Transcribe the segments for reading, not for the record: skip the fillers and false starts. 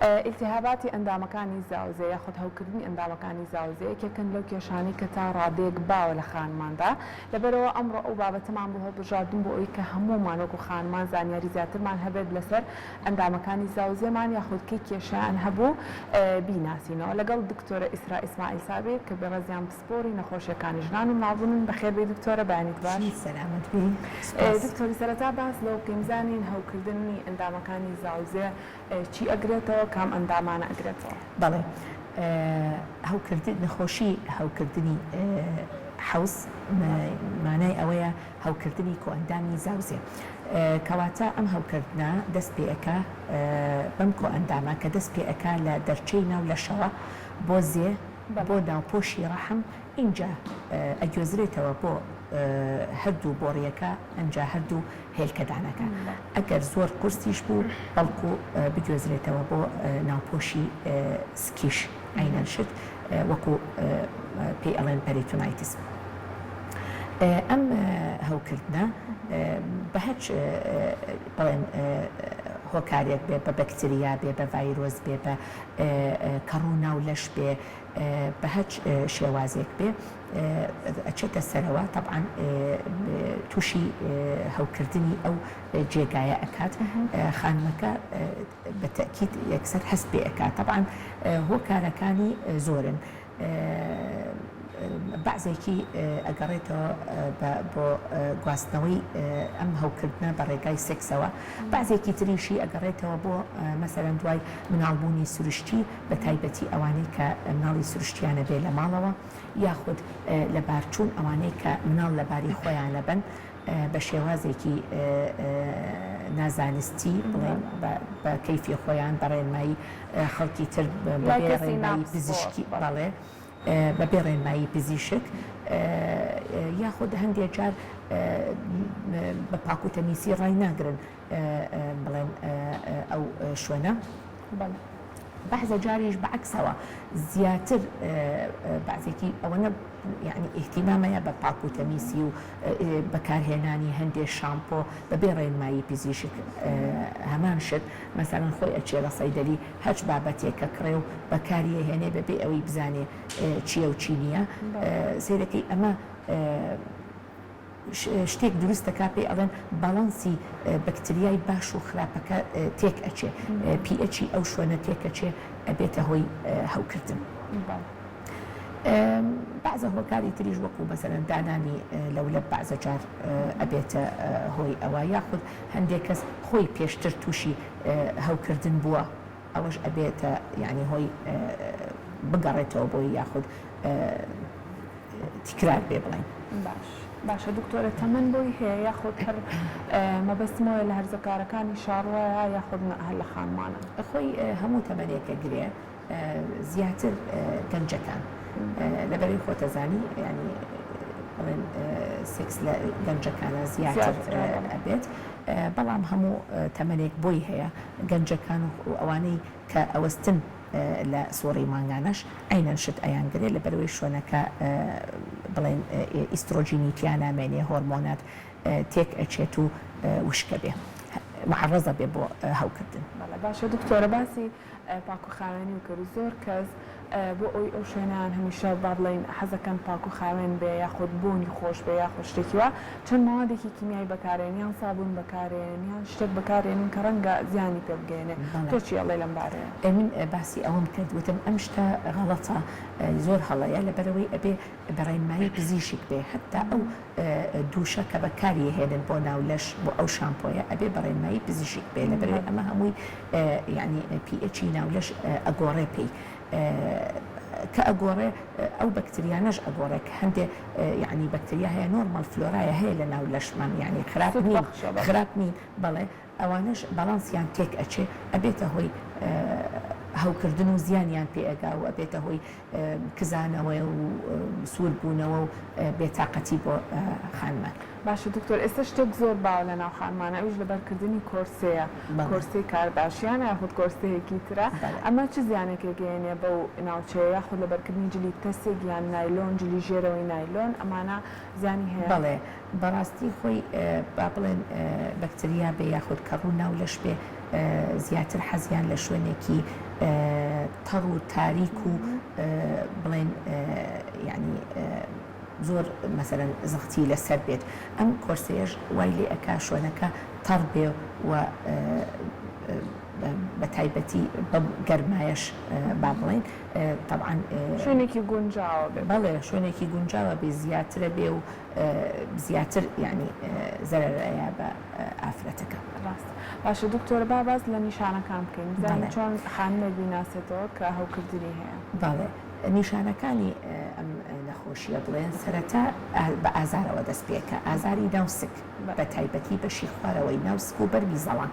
التهاباتی ئەندامەکانی زاوزێ یاخود هەوکردنی ئەندامەکانی زاوزێ یەکێکن لەو کێشانەی کە تا ڕادێک باوە لە خانماندا لەبەرەوە ئەمڕۆ ئەو بابەتەمان بۆ هەڵبژاردن بۆ ئەوەی کە هەموومان وەکو خانمان زانیاری زیاترمان هەبێت لەسەر ئەندامەکانی زاوزێمان یاخود کەی کێشیان هەبوو بیناسینەوە لەگەڵ دکتۆرە ئیسرا ئیسماعیل سابێت کە بەڕێزیان پسپۆری نەخۆشیەکانی ژنان و ماڵبوونن بەخێربێ دکتۆرە بەیانیت باش سەلامەت بی دکتۆری سەرەتا باس لەو کەمزانین هەوکردنی ئەندامەکانی زاوزێ چی ئەگرێتەوە کام ئەندامانە ئەگرێتەوە بەڵێ هەوکردن نەخۆشی هەوکردنی حوس مانای ئەوەیە هەوکردنی کۆئەندامی زاوزێ کەواتە ئەم هەوکردنە دەست پێەکە بەم کۆئەندامە کە دەست پێەکە لە دەرچەی ناو لەشەوە بۆ زێ بۆ ناوپۆشی ڕەحم اینجا ئەگوێزرێتەوە بۆ هەردوو بۆڕیەکە ئەنجا هەردوو هێلکەدانەکە ئەگەر زۆر قورسیش بوو بەڵکو بگوێزرێتەوە بۆ ناوپۆشی سکیش عینەن شت وەکو پێی ئەڵێن پەریتونایتس ئەم هەوکردنە بە هەچ بڵێن هۆکارێک بێ بە بەکتریا بێ بە ڤایرۆس بێ بە کەڕوو ناو لەش بێ بە هەچ شێوازێک بێ ئەچێتە سەرەوە طبعاً تووشی هەوکردنی ئەو جێگایە ئەکات خانمەکە بە تەکید یەکسەر هەست پێ ئەکات طبعاً هۆکارەکانی زۆرن بەعزێکی ئەگەڕێتەوە بۆ گواستنەوەی ئەم هەوکردنە بە ڕێگای سێکسەوە بەعزێکی تریشی ئەگەڕێتەوە بۆ مەسەرەن دوای مناڵبوونی سروشتی بە تایبەتی ئەوانەی کە مناڵی سروشتیانە بێ لە ماڵەوە یاخود لە بارچوون ئەوانەی کە مناڵ لەباری خۆیان لەبن بە شێوازێکی نازانستی بڵێن بە کەیفی خۆیان بەڕێنمایی خەڵکی تر بە ڕێنمایی پزیشکی بەڵێ بەبێ ڕێنمایی پزیشک یاخود هەندێک جار بە پاکوتەمیسی ڕای ناگرن بڵێن ئەو شوێنە بەعزە جاریش بەعکسەوە زیاتر بەعزێکی ئەوەنە یعنی ئیحتیمامەیە بە پاکوتەمیسی و بەکارهێنانی هەندێک شامپۆ بەبێ ڕێنمایی پزیشک هەمان شت مەسەڵەن خۆی ئەچێ لە سەیدەلی هەچ بابەتێکە کڕێ و بەکاریە هێنێ بەبێ ئەوەی بزانێ چییە و چی نییە سێرەکەی ئەمە شتێک دروستەکە پێی ئەڵێن باڵانسی بەکتریای باش و خراپەکە تێک ئەچێ پیئەچی ئەو شوێنە تێکەچێ ئەبێتە هۆی هەوکردن. بەعزە هۆکاری تریش وەکو مەسەڵەن دانانی لەولە بەعزە جار ئەبێتە هۆی ئەوە یاخود هەندێک کەس خۆی پێشتر تووشی هەوکردن بووە ئەوەش ئەبێتە یعنی هۆی بگەڕێتەوە بۆی یاخود تکرار بێ بڵێن. باشە دکتۆرە تەمەن بۆی هەیە یاخود هەر مەبەستمەوە لە هەرزەکارەکانی شاڕوایە یاخود هەر لە خانمانە خۆی هەموو تەمەنێکە گرێ زیاتر گەنجەکان لەبەری خۆتەزانی ینی بڵێن سێکس لە گەنجەکانە زیاتر ئەبێت بەڵام هەموو تەمەنێک بۆی هەیە گەنجەکان و ئەوانەی کە ئەوەستن لە سۆڕی مانگانەش عینەن شت ئەیانگرێت لە بەرەوەی شوێنەکە بڵێن ئیسترۆجینی تیا نامێنێ هۆرمۆنات تێک ئەچێت و وشکە بێ معڕەزە بێ بۆ هەوکردن. باشە دکتۆرە باسی پاکوخاوێنی و کرد زۆر کەس بۆ ئەوی ئەو شوێنیان هەمیشە با بڵێن حەزەکەن پاکوخاوێن بێ یاخود بوونی خۆش بێ یاخود شتێکی وە چەند ماوەدێکی کیمیایی بەکارێنیان سابوون بەکارێنیان شتێک بەکارێنین کە ڕەنگە زیانی پێ بگەێنێ تۆ چی ئەڵێ لەم بارەیە؟ من باسی ئەوەم کرد وتم ئەم شتە غەڵەتە زۆر هەڵەیە لەبەرەوەی ئەبێ بەڕێنمایی پزیشک بێ هەتا ئەو دووشە کە بەکاری هێنن بۆ ناو لەش بۆ ئەو شامپۆیە ئەبێ بەڕێنمایی پزیشک بێ لەبەرەوەی ئەمە هەمووی یعنی پیئەچی ناو لەش ئەگۆڕێ پێی کە ئەگۆڕێ ئەو بەکتریانەش ئەگۆڕێ کە هەندێ یعنی بەکتریا هەیە نۆرمال فلۆرایە هەیە لە ناو لەشمان یعنی خراپ نین بەڵێ ئەوانش بەڵانسیان تێک ئەچێ ئەبێتە هۆی هەوکردن و زیانیان پێ ئەگا و ئەبێتە هۆی کزانەوە و سووربوونەوە و بێتاقەتی بۆ خانمان. باشە دکتۆر ئێستا شتێک زۆر باو لە ناو خانمانە ئەوش لەبەرکردنی کۆرسەیە کۆرسی کارداشیانە یاخود کۆرسەیەکی ترە ئەمە چ زیانێکی گەیەنێ بەو ناوچەیە یاخود لەبەرکردنی جلی تەسێک یان نایلۆن جلی ژێرەوەی نایلۆن ئەمانە زیانی هەیە؟ بەڵێ بەڕاستی خۆی با بڵێن بەکتریا بێ یاخود کەڕوو ناو لەش بێ زیاتر حەزیان لە شوێنێکی تەڕ و تاریک و بڵێن ینی زۆر مەسەرەن زەختی لەسەر بێت ئەم کۆرسەیەش وای لێ ئەکا شوێنەکە تەڕ بێ و بە تایبەتی گەرمایش با بڵێن طبعاً شوێنێکی گونجاوە بێ بەڵێ شوێنێکی گونجاوە بێ زیاترە بێ و زیاتر ینی زەرەرەیە بە ئافرەتەکە. ڕاست باشە دکتۆرە با باز لە نیشانەکان بکەین زانین چۆن خانمە بیناسێتەوە کە هەوکردنی هەیە. بەڵێ نیشانەکانی ئەم نەخۆشیە بڵێن سەرەتا بە ئازارەوە دەست پێکە ئازاری ناوسک بە تایبەتی بەشی خوارەوەی ناوسک و بەرمی زەڵان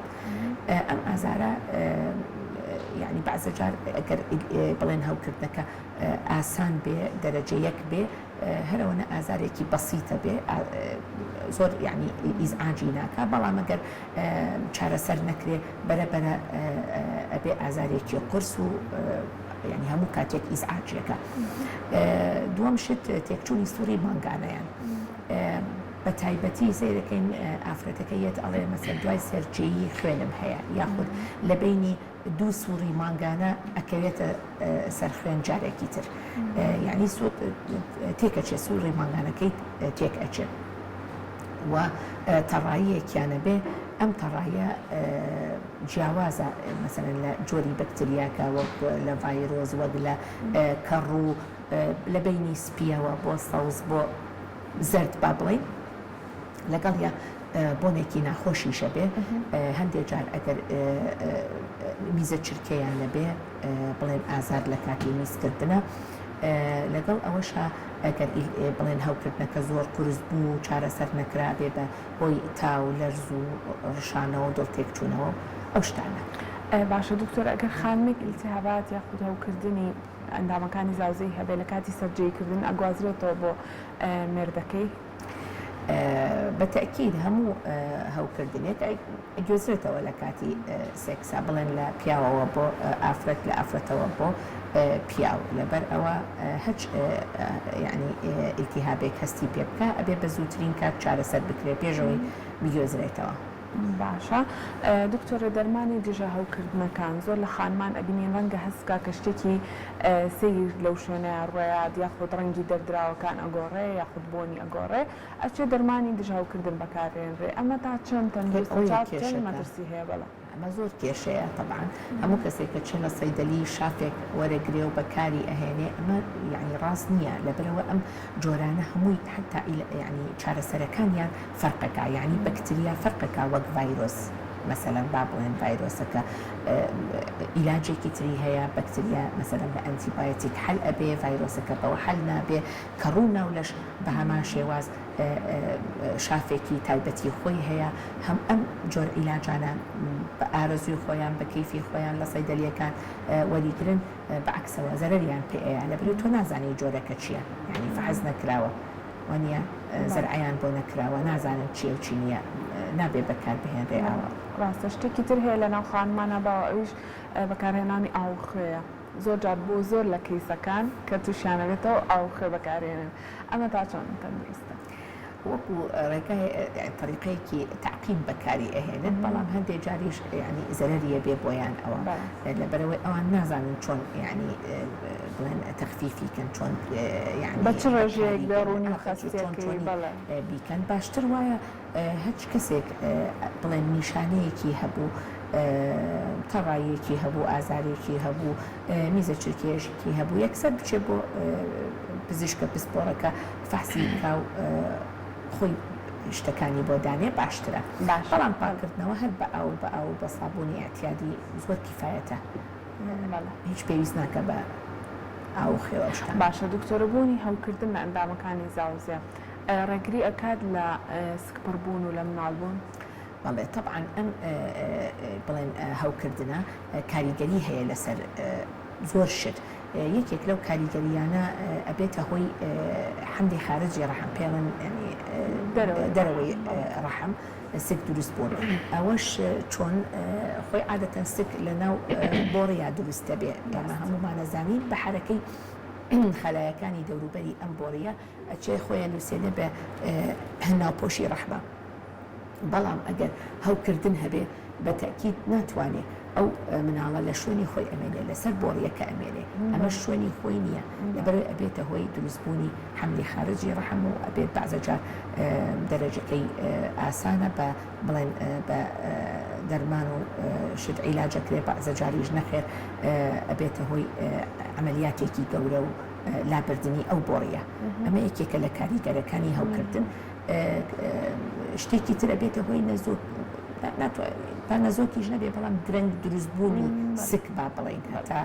ئەم ئازارە یعنی بەعزەجار ئەگەر بڵێن هەوکردنەکە ئاسان بێ دەرەجە یەک بێ هەرەوەنە ئازارێکی بەسیتە بێ زۆر یعنی ئیزعاجی ناکە بەڵام ئەگەر چارەسەر نەکرێ بەرەبەرە ئەبێ ئازارێکی قرس و یعنی هەموو کاتێک ئیزعاجەکە. دووەم شت تێکچوونی سووری مانگانەیان بە تایبەتی سیرەکەین ئافرەتەکەیەت ئەڵێ مەسەر دوای سەرجێیی خوێنم هەیە یاخود لە بینی دوو سووری مانگانە ئەکەوێتە سەر خوێن جارێکی تر یعنی تێکەچێ سووری مانگانەکەی تێک ئەچێت و تەڕاییەکیانە بێ ئەم تەڕایە جیاوازە مەسەرەن لە جۆری بەکتریاکە وەک لە ڤایرۆز وەک لە کەڕ و لە بینی سپیەوە بۆ سەوز بۆ زرد با بڵێن لەگەڵ بۆنێکی ناخۆشیشە بێ هەندێک جار ئەگەر میزە چرکەیان لەبێ بڵێن ئازار لە کاتی میزکردنە لەگەڵ ئەوەشە ئەگەر بڵێن هەوکردنەکە زۆر قورس بوو و چارەسەر نەکرا بێ بە هۆی تاو لەرز و ڕشانەوە و دڵتێکچوونەوە ئەو شتانە. باشە دکتۆر ئەگەر خانمێک ئیلتیهابات یاخود هەوکردنی ئەندامەکانی زاوزەی هەبێ لە کاتی سەرجەیکردن ئەگوازرێتەوە بۆ مێردەکەی؟ بەتەکید هەموو هەوکردنێک ئەگوێزرێتەوە لە کاتی سێکسا بڵێن لە پیاوەوە بۆ ئافرەت لە ئافرەتەوە بۆ پیاو لەبەر ئەوە هەچ ینی ئیلتیهابێک هەستی پێ بکە ئەبێ بە زووترین کات چارەسەر بکرێت پێشەوەی بگوێزرێتەوە. باشە دکتۆرە دەرمانی دژە هەوکردنەکان زۆر لە خانمان ئەبینین ڕەنگە هەستکا کە شتێکی سیر لەو شوێنەیە ڕۆیات یاخود ڕەنگی دەردراوەکان ئەگۆڕێ یاخود بۆنی ئەگۆڕێ ئەچێ دەرمانی دژە هەوکردن بەکارێنرێ ئەمە تا چەند تەندروست مەترسی هەیە بەڵە ئەمە زۆر کێشەیە طبعاً هەموو کەسێک کە چێنە سەیدەلی شافێک وەرەگرێ و بەکاری ئەهێنێ ئەمە یعنی ڕاست نییە لەبەرەوە ئەم جۆرانە هەمووی حتا ینی چارەسەرەکانیان فەرقەکە یعنی بەکتریا فەرقەکە وەک ڤایرۆس مثلا با بڵێن ڤایرۆسەکە ئیلاجێکی تری هەیە بەکتریا مثلا بە ئەنتیبایۆتیک حەل ئەبێ ڤایرۆسەکە بەوە حەل نابێ کە ڕوو ناولەش بە هەمان شێواز شافێکی تایبەتی خۆی هەیە هەم ئەم جۆر ئیلاجانە بە ئارەزوی خۆیان بە کەیفی خۆیان لە سەیدەلیەکان وەریگرن بەعکسەوە زەرەریان پێەیە لەبەر تۆ نازانی جۆرەکە چییە یعنی فەحەز نەکراوە وانە زەرعیان بۆ نەکراوە نازانن چیە و چی نییە نابێ بەکار بهێنرێ ئاوە. ڕاستە شتێکی تر هەیە لە ناو خانمانە باوە ئەویش بەکارهێنانی ئاوخێە زۆر جار بۆ زۆر لە کەیسەکان کە تووشیانەوێتەوە ئاوخێ بەکارێنن ئەمە تا چۆن تەندروستە؟ وەکو ڕێگای طریقەیەکی تعقیب بەکاری ئەهێنن بەڵام هەندێک جاریش ینی زەرەریە بێ بۆیان ئەوە لەبەرەوەی ئەوان نازانن چۆن ینی بڵێن تەخفیفیکەن چۆن بە چ ڕێژەیەک بێ ڕوونی خەستێکی بیکەن باشتر وایە هەچ کەسێک بڵێن نیشانەیەکی هەبوو تەڕایەکی هەبوو ئازارێکی هەبوو میزە چرکێشکی هەبوو یەکسەر بچێ بۆ پزیشکە پسپۆڕەکە فەحسی بکە و خۆی شتەکانی بۆ دانێ باشترە بەڵام پاکردنەوە هەر بە ئەو بە ئەو بە سابوونی ئەتیادی زۆر کیفایەتە هیچ پێویست ناکە بە ئاو خێوەشتان. باشە دکتۆرە بوونی هەوکردن لە ئەندامەکانی زاوزێ ڕێگری ئەکات لە سکپڕبوون و لە مناڵبوون؟ بەڵێ طبعاً ئەم بڵێن هەوکردنە کاریگەری هەیە لەسەر زۆر شت یەکێک لەو کاریگەریانە ئەبێتە هۆی حەمدی خارجی ڕەحم پێڵن دەرەوەی ڕەحم سک دروست بوون ئەوەش چۆن خۆی عادەتەن سک لە ناو بۆڕیا دروستە بێ ئەمە هەمومان نەزانین بە حرەکەی خەلایەکانی دەوروبەری ئەم بۆڕیە ئەچێ خۆیان نووسێنە بە ناوپۆشی ڕەحمە بەڵام ئەگەر هەوکردن هەبێ بە تەکید ناتوانێت ئەو مناڵە لە شوێنی خۆی ئەمێنێ لەسەر بۆڕیەکە ئەمێنێ ئەمە شوێنی خۆی نییە لەبەرەوەی ئەبێتە هۆی دروستبوونی حملی خارجی ڕەحم و ئەبێت بەعزەجار دەرەجەکەی ئاسانە بە بڵێن بە دەرمان و شت عیلاجەکرێ بەعزەجاریش نەخێر ئەبێتە هۆی ئەمەلیاتێکی گەورە و لابردنی ئەو بۆڕیە ئەمە یەکێکە لە کاریگەرەکانی هەوکردن شتێکی تر ئەبێتە هۆی نەزۆک نەزۆکیش نەبێ بەڵام درەنگ دروستبوونی سک با بڵین هەتا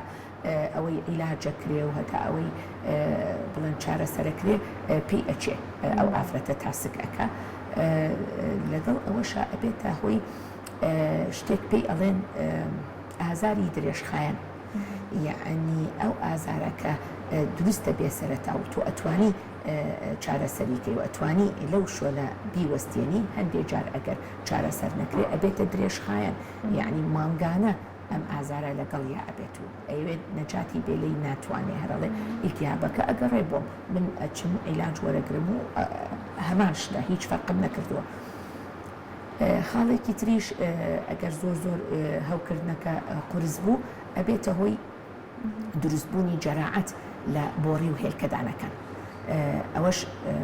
ئەوەی عیلاجەکرێ و هەتا ئەوەی بڵند چارەسەرەکرێ پێی ئەچێ ئەو ئافرەتە تا سک ئەکا لەگەڵ ئەوەشە ئەبێتە هۆی شتێک پێی ئەڵێن ئازاری درێژخایەن یعنی ئەو ئازارەکە دروستە بێسەرەتا و تۆ ئەتوانی چارەسەریکەی و ئەتوانی لەو شوێنە بیوەستێنی هەندێک جار ئەگەر چارەسەر نەکرێ ئەبێتە درێژخایەن یعنی مانگانە ئەم ئازارە لەگەڵ یا ئەبێت و ئەوێت نەجاتی بێلەی ناتوانێ هەرڵێ ئیلتیهابەکە ئەگەڕێ بۆم من ئەچم عیلاج وەرەگرم و هەمان شتە هیچ فەرقم نەکردووە. خاڵێکی تریش ئەگەر زۆر هەوکردنەکە قورس بوو ئەبێتە هۆی دروستبوونی جەراعەت لە بۆڕی و هێلکەدانەکان ئەوەش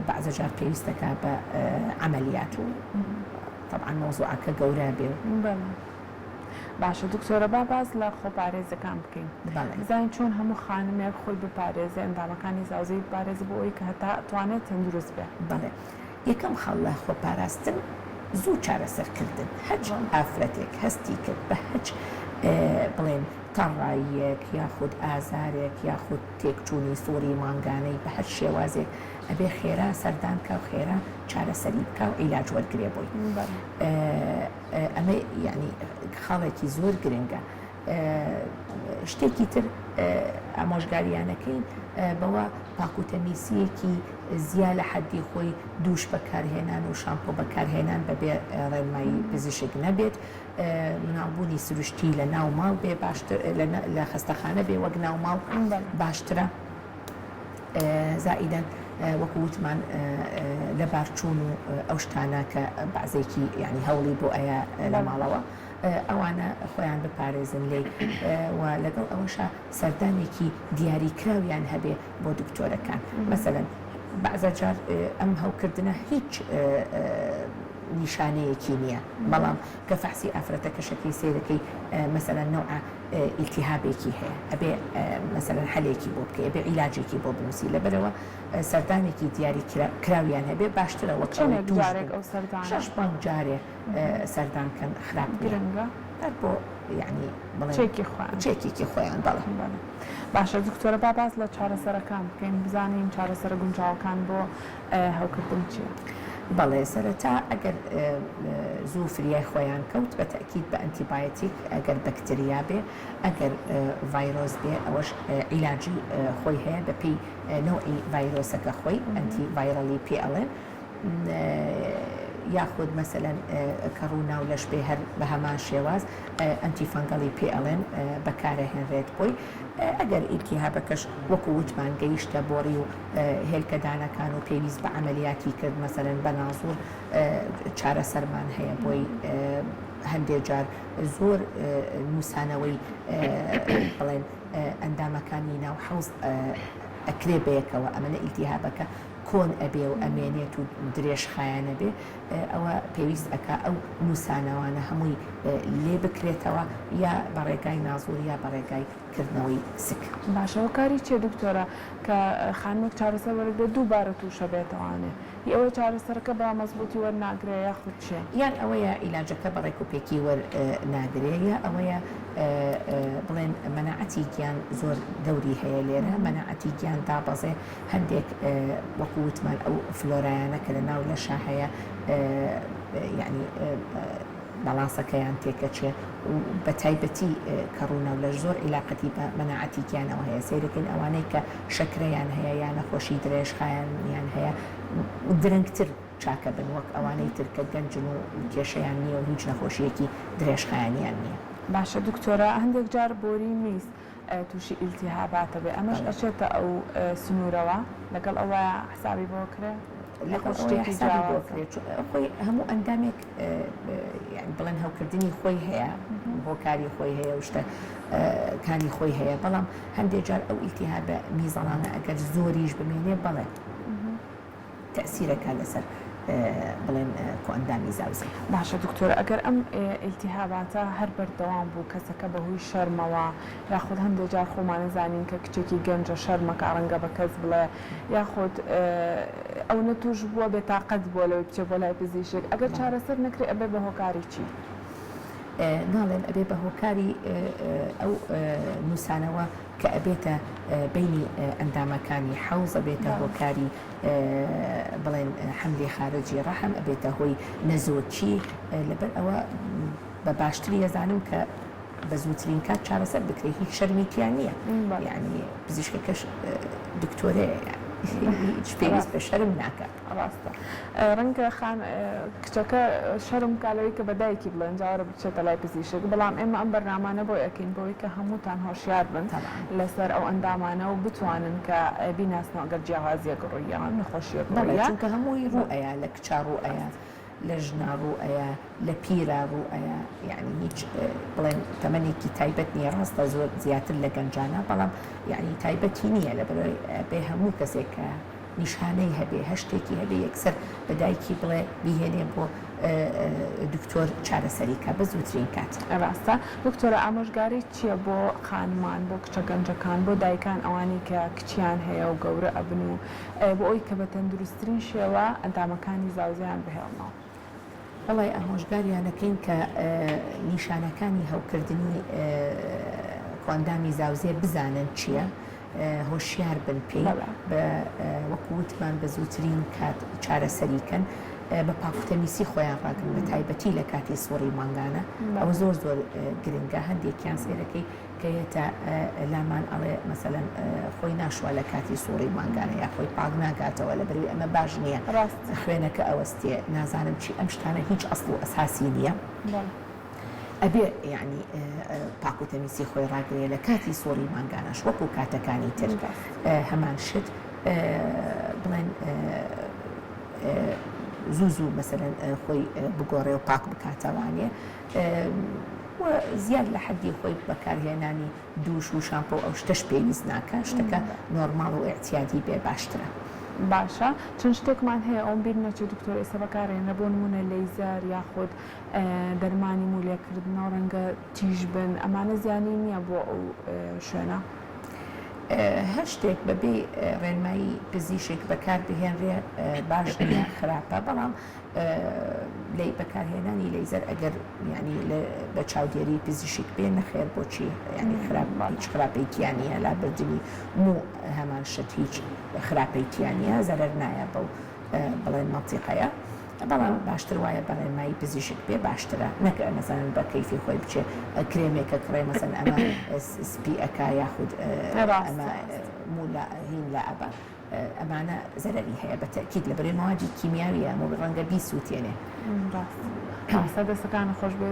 بەعزەجار پێویستەکە بە عملیات و طبعا مۆزوعەکە گەورە بێ باشە دکتۆرە با باز لە خۆپارێزەکان بکەین بزانین چۆن هەموو خانمێک خۆی بپارێزێ ئەندامەکانی زاوزەی بپارێزە بۆ ئەوەی کە هەتا توانێت تەندروست بێ. بەڵێ یەکەم خەڵ لە خۆپاراستن زوو چارەسەرکردن هەچ ئافرەتێک هەستی کرد بە هەچ بڵێن تەڕاییەک یاخود ئازارێک یاخود تێکچوونی سووری مانگانەی بە هەر شێوازێک ئەبێ خێرا سەردان بکە و خێرا چارەسەری بکە و عیلاج وەرگرێ بۆی ئەمە یعنی خاڵێکی زۆر گرنگە. شتێکی تر ئامۆژگاریانەکەین بەوە پاکوتەمیسیەکی زیاد لە حەدی خۆی دووش بەکارهێنان و شامپۆ بەکارهێنان بەبێ ڕێنمایی پزیشک نەبێت مناڵبوونی سروشتی لە ناو ماڵ بێ باشتر لە خەستەخانە بێ وەک ناو ماڵ باشترە زائیدەن وەکو وتمان لە بارچوون و ئەو شتانە کە بەعزێکی ینی هەوڵی بۆ ئەیە لە ماڵەوە ئەوانە خۆیان بپارێزن لێ و لەگەڵ ئەوەشە سەردانێکی دیاریکراویان هەبێ بۆ دکتۆرەکان مەسەلەن بەعزەجار ئەم هەوکردنە هیچ نیشانەیەکی نییە بەڵام کە فەحسی ئافرەتە کەشەکەی سێرەکەی مەسەلەن نەوعە ئیلتیهابێکی هەیە ئەبێ مەسەلەن هەلێکی بۆ بکەی ئەبێ عیلاجێکی بۆ بنووسی لەبەرەوە سەردانێکی دیاری کراویان هەبێ باشترە وەک شەش بانگ جارێ سەردانکەن خراپ گرنگە هەر بۆ یعنی چێکێکی خۆیان بەڵێ. باشە دکتۆرە با باز لە چارەسەرەکان بکەین بزانین چارەسەرە گونجاوەکان بۆ هەوکردن چییە؟ بەڵێ سەرەتا ئەگەر زوو فریای خۆیان کەوت بە تەکید بە ئەنتیبایۆتیک ئەگەر بەکتریا بێ ئەگەر ڤایرۆس بێ ئەوەش عیلاجی خۆی هەیە بە پێی نەوعی ڤایرۆسەکە خۆی ئەنتی ڤایرەڵی پێ ئەڵێن یاخود مەسەلەن کە ڕووناو لەش بێ هەر بە هەمان شێواز ئەنتیفەنگەڵی پێ ئەڵێن بەکارەهێنرێت بۆی ئەگەر ئیلتیهابەکەش وەکو وتمان گەیشتە بۆڕی و هێلکەدانەکان و پێویست بە عەمەلیاتی کرد مەسەلەن بە نازوور چارەسەرمان هەیە بۆی هەندێک جار زۆر نووسانەوەی بڵێن ئەندامەکانی ناو حەوز ئەکرێ بەیەکەوە ئەمەنە ئیلتیهابەکە کۆن ئەبێ و ئەمێنێت و درێژخایەنە بێ ئەوە پێویست ئەکا ئەو نووسانەوانە هەمووی لێ بکرێتەوە یا بەڕێگای نازوور یا بەڕێگای کردنەوەی سک. باشەوە کاری چێ دکتۆرە کە خانووەک چارەسەر وەرەگرێت دووبارە تووشە بێتەوانێ ئەوە چارەسەرەکە بە مەزبوطی وەرناگرێ یاخود چێ یان ئەوەیە عیلاجەکە بەڕێک و پێکی وەرناگرێیە ئەوەیە بڵێن مەناعەتی گیان زۆر دەوری هەیە لێرە مەناعەتی گیان دابەزێ هەندێک وەکو وتمان ئەو فلۆرایانە کە لە ناو لەشە هەیە یعنی بەڵاسەکەیان تێکەچێ و بە تایبەتی کە ڕوونەو لەش زۆر عیلاقەتی بە مەناعەتی گیانەوە هەیە سیرەکەن ئەوانەی کە شەکرەیان هەیە یان نەخۆشی درێژخایان هەیە درەنگتر چاکە بن وەک ئەوانەی تر کە گەنجن و کێشەیان نییە و هیچ نەخۆشیەکی درێژخایانیان نییە. باشە دکتۆرە هەندێک جار بۆری میز تووشی ئیلتیهاباتە بێ ئەمەش ئەچێتە ئەو سنوورەوە لەگەڵ ئەوە حسابی بۆ کرێ؟ شتێکی جاوازکرێت خۆی هەموو ئەندامێک یعنی بڵێن هەوکردنی خۆی هەیە هۆکاری خۆی هەیە و شتە کانی خۆی هەیە بەڵام هەندێک جار ئەو ئیلتیهابە میزەڵانە ئەگەر زۆریش بمێنێ بەڵێ تەسیرەکە لەسەر بڵێن کۆئەندامی زاوزێ. باشە دکتۆرە ئەگەر ئەم ئیلتیهاباتە هەر بەردەوام بوو کەسەکە بەهۆی شەرمەوە یاخود هەندێک جار خۆمان نەزانین کە کچێکی گەنجە شەرمەکە ڕەنگە بە کەس بڵێ یاخود ئەو نەتوش بووە بێتاقەت بۆ لەوەی بچێ بۆ لای پزیشک ئەگەر چارەسەر نەکرێ ئەبێ بە هۆکاری چی؟ ناڵێن ئەبێ بە هۆکاری ئەو نووسانەوە کە ئەبێتە بینی ئەندامەکانی حەوز ئەبێتە هۆکاری بڵێن حەملی خارجی ڕەحم ئەبێتە هۆی نەزۆچی لەبەر ئەوە بە باشتری ئەزانم کە بە زووترین کات چارەسەر بکرێت هیچ شەرمیتیان نییە یعنی پزیشکەکەش دکتۆرەیە هیچ پێویست بە شەرم ناکات. ڕاستە ڕەنگە کچەکە شەرم کالەوەی کە بەدایکی بڵێن جاوەرە بچێتە لای پزیشک بەڵام ئێمە ئەم بەرنامانە بۆ ئەکەین بۆی کە هەمووتان هۆشیار بن لەسەر ئەو ئەندامانە و بتوانن کە بیناسنەوە گەر جیاوازیەک ڕوویان نەخۆشیەک ڕوویە چونکە هەمووی ڕوئەیە لە کچا ڕوئەیە لە ژنا ڕوئەیە لە پیرە ڕوئەیە یعنی هیچ بڵێن تەمەنێکی تایبەت نییە ڕاستە زۆر زیاتر لە گەنجانە بەڵام یعنی تایبەتی نییە لەبەرەوەی بێ هەموو کەسێک کە نیشانەی هەبێ هەشتێکی هەبێ یەکسەر بەدایکی بڵێ بیهێنێ بۆ دکتۆر چارەسەریکە بە زووترین کات. ڕاستە دکتۆرە ئامۆژگاری چییە بۆ خانمان بۆ کچە گەنجەکان بۆ دایکان ئەوانی کە کچیان هەیە و گەورە ئەبن و بۆ ئەوی کە بە تەندروستترین شێوە ئەندامەکانی زاوزیان بهێڵنەوە؟ وڵای ئامۆژگاریانەکەین کە نیشانەکانی هەوکردنی کۆئەندامی زاوزێ بزانن چییە هۆشیار بن پێی بە وەکووتمان بە زووترین کات چارەسەریکەن بە پاکوتەمیسی خۆیان ڕاگرن بە تایبەتی لە کاتی سوڕی مانگانە ئەوە زۆر زۆر گرنگە هەندێکیان سێرەکەی کەیەتە لامان ئەڵێ مەسەلەن خۆی ناشوە لە کاتی سوڕی مانگانە یا خۆی پاک ناگاتەوە لەبەروی ئەمە باش نییە خوێنەکە ئەوەستێ نازانم چی ئەم شتانە هیچ ئەسڵ و ئەساسی نییە ئەبێ یعنی پاکوتەمیسی خۆی ڕاگرێ لە کاتی سوڕی مانگانەش وەکو کاتەکانی تر هەمان شت بڵێن زوو مەسەلەن خۆی بگۆڕێ و پاک بکاتەوانێ زیاد لە حەدی خۆی بەکارهێنانی دووش و شامپۆ ئەو شتەش پێویست ناکە شتەکە نۆرماڵ و ئێحتیادی بێ باشترە. باشە چەند شتێکمان هەیە ئەوم بیر نەچێت دکتۆر ئێستا بەکارهێنە بۆ نمونە لەیزەر یاخود دەرمانی مولێکردنەوە ڕەنگە تیژ بن ئەمانە زیانی نییە بۆ ئەو شوێنە؟ هەر شتێک بەبێ ڕێنمایی پزیشک بەکاربهێنرێ باش نییە خراپە بەڵام لی بەکارهێنانی لەیزەر ئەگەر ینی بە چاودێری پزیشک بێ نەخێر بۆچی ینی هیچ خراپەیتیان نیە لا بردننی مو هەمان شت هیچ خراپەیتیان نیە زەرەر نایە بەو بڵێن مەنتیقەیە بەڵام باشتر وایە بەڕێنمایی پزیشک بێ باشترە نەکە نەزانن بە کەیفی خۆی بچێ کرێمێکە کڕێ مەسەن ئەمە سپی ئەکا یاخود ئەمە هین لە ئەبە ئەمانە زەرەری هەیە بە تەکید لە بەرەی ماوەدی کیمیاویە ڕەنگە بیسووتێنێ ڕاستە دەستەکانە خۆش بێ